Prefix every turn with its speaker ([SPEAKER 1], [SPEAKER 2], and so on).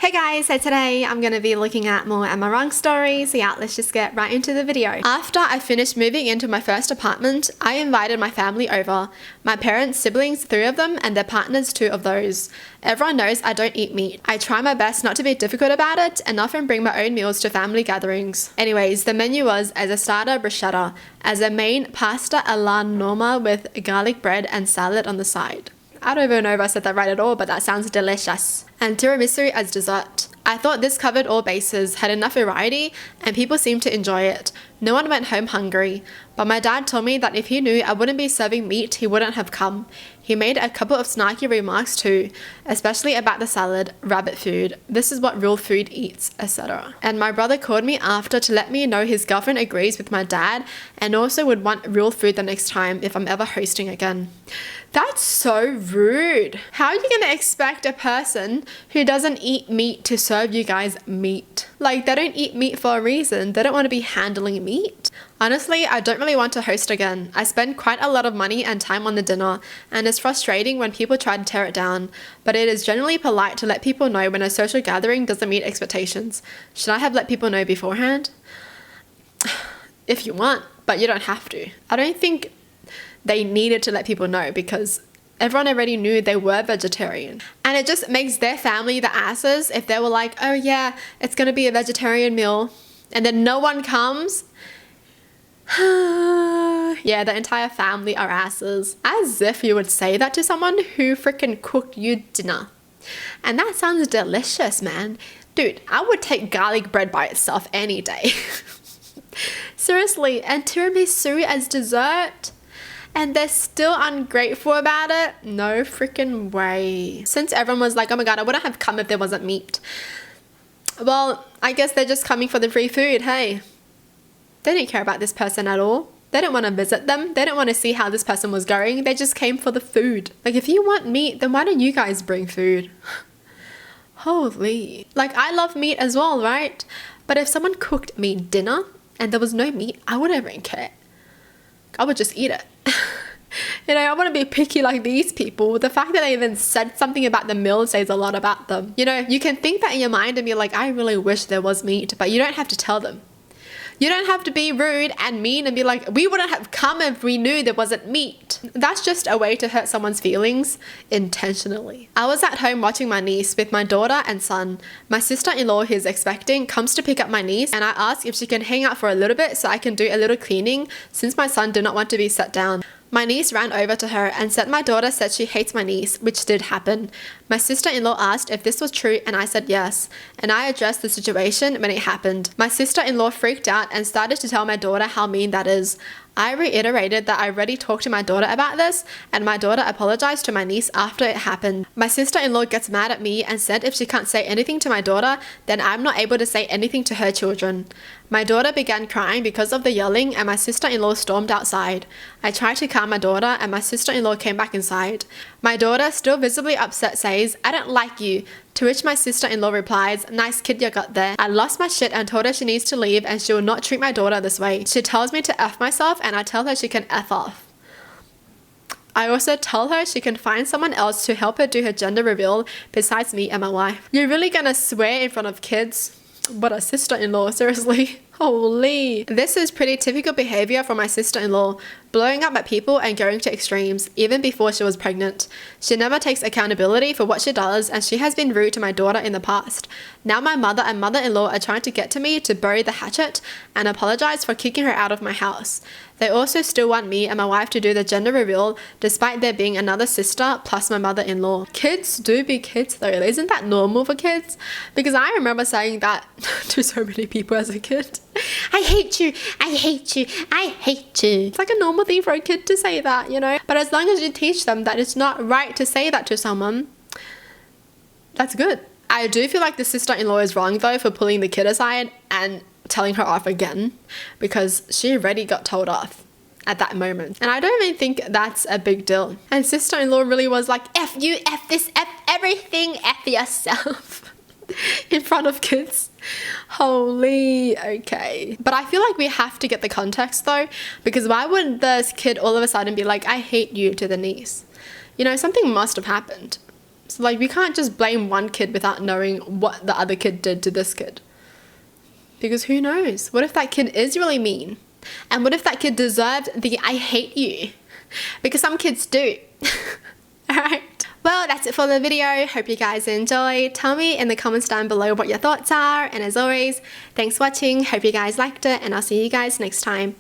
[SPEAKER 1] Hey guys, so today I'm going to be looking at more Am I Wrong stories. So yeah, let's just get right into the video. After I finished moving into my first apartment, I invited my family over. My parents, siblings, 3 of them, and their partners, 2 of those. Everyone knows I don't eat meat. I try my best not to be difficult about it and often bring my own meals to family gatherings. Anyways, the menu was as a starter bruschetta, as a main pasta alla norma with garlic bread and salad on the side. I don't even know if I said that right at all, but that sounds delicious. And tiramisu as dessert. I thought this covered all bases, had enough variety, and people seemed to enjoy it. No one went home hungry, but my dad told me that if he knew I wouldn't be serving meat, he wouldn't have come. He made a couple of snarky remarks too, especially about the salad, rabbit food, this is what real food eats, etc. And my brother called me after to let me know his girlfriend agrees with my dad and also would want real food the next time if I'm ever hosting again. That's so rude. How are you gonna expect a person who doesn't eat meat to serve you guys meat? Like, they don't eat meat for a reason. They don't want to be handling meat. Honestly, I don't really want to host again. I spend quite a lot of money and time on the dinner, and it's frustrating when people try to tear it down, but it is generally polite to let people know when a social gathering doesn't meet expectations. Should I have let people know beforehand? If you want, but you don't have to. I don't think they needed to let people know because everyone already knew they were vegetarian. And it just makes their family the asses if they were like, oh yeah, it's gonna be a vegetarian meal, and then no one comes. Yeah, the entire family are asses. As if you would say that to someone who freaking cooked you dinner. And that sounds delicious, man. Dude, I would take garlic bread by itself any day. Seriously, and tiramisu as dessert? And they're still ungrateful about it? No freaking way. Since everyone was like, oh my god, I wouldn't have come if there wasn't meat. Well, I guess they're just coming for the free food, hey. They didn't care about this person at all. They didn't want to visit them. They didn't want to see how this person was going. They just came for the food. Like, if you want meat, then why don't you guys bring food? Holy. Like, I love meat as well, right? But if someone cooked me dinner and there was no meat, I wouldn't even care. I would just eat it. You know, I want to be picky like these people. The fact that they even said something about the meal says a lot about them. You know, you can think that in your mind and be like, I really wish there was meat, but you don't have to tell them. You don't have to be rude and mean and be like, we wouldn't have come if we knew there wasn't meat. That's just a way to hurt someone's feelings intentionally. I was at home watching my niece with my daughter and son. My sister-in-law who's expecting comes to pick up my niece, and I ask if she can hang out for a little bit so I can do a little cleaning since my son did not want to be set down. My niece ran over to her and said my daughter said she hates my niece, which did happen. My sister-in-law asked if this was true and I said yes, and I addressed the situation when it happened. My sister-in-law freaked out and started to tell my daughter how mean that is. I reiterated that I already talked to my daughter about this, and my daughter apologized to my niece after it happened. My sister-in-law gets mad at me and said if she can't say anything to my daughter, then I'm not able to say anything to her children. My daughter began crying because of the yelling, and my sister-in-law stormed outside. I tried to calm my daughter, and my sister-in-law came back inside. My daughter, still visibly upset, says, I don't like you. To which my sister-in-law replies, nice kid you got there. I lost my shit and told her she needs to leave and she will not treat my daughter this way. She tells me to F myself and I tell her she can F off. I also tell her she can find someone else to help her do her gender reveal besides me and my wife. You're really gonna swear in front of kids? What a sister-in-law, seriously. Holy. This is pretty typical behavior for my sister-in-law, blowing up at people and going to extremes, even before she was pregnant. She never takes accountability for what she does, and she has been rude to my daughter in the past. Now my mother and mother-in-law are trying to get to me to bury the hatchet and apologize for kicking her out of my house. They also still want me and my wife to do the gender reveal, despite there being another sister plus my mother-in-law. Kids do be kids though. Isn't that normal for kids? Because I remember saying that to so many people as a kid. I hate you, I hate you, I hate you. It's like a normal thing for a kid to say that, you know? But as long as you teach them that it's not right to say that to someone, that's good. I do feel like the sister-in-law is wrong though for pulling the kid aside and telling her off again, because she already got told off at that moment. And I don't even think that's a big deal. And sister-in-law really was like, F you, F this, F everything, F yourself. In front of kids. Holy, okay. But I feel like we have to get the context though, because why would this kid all of a sudden be like, I hate you to the niece? You know, something must have happened. So like we can't just blame one kid without knowing what the other kid did to this kid. Because who knows? What if that kid is really mean? And what if that kid deserved the I hate you? Because some kids do. Alright. Well, that's it for the video. Hope you guys enjoyed. Tell me in the comments down below what your thoughts are. And as always, thanks for watching. Hope you guys liked it. And I'll see you guys next time.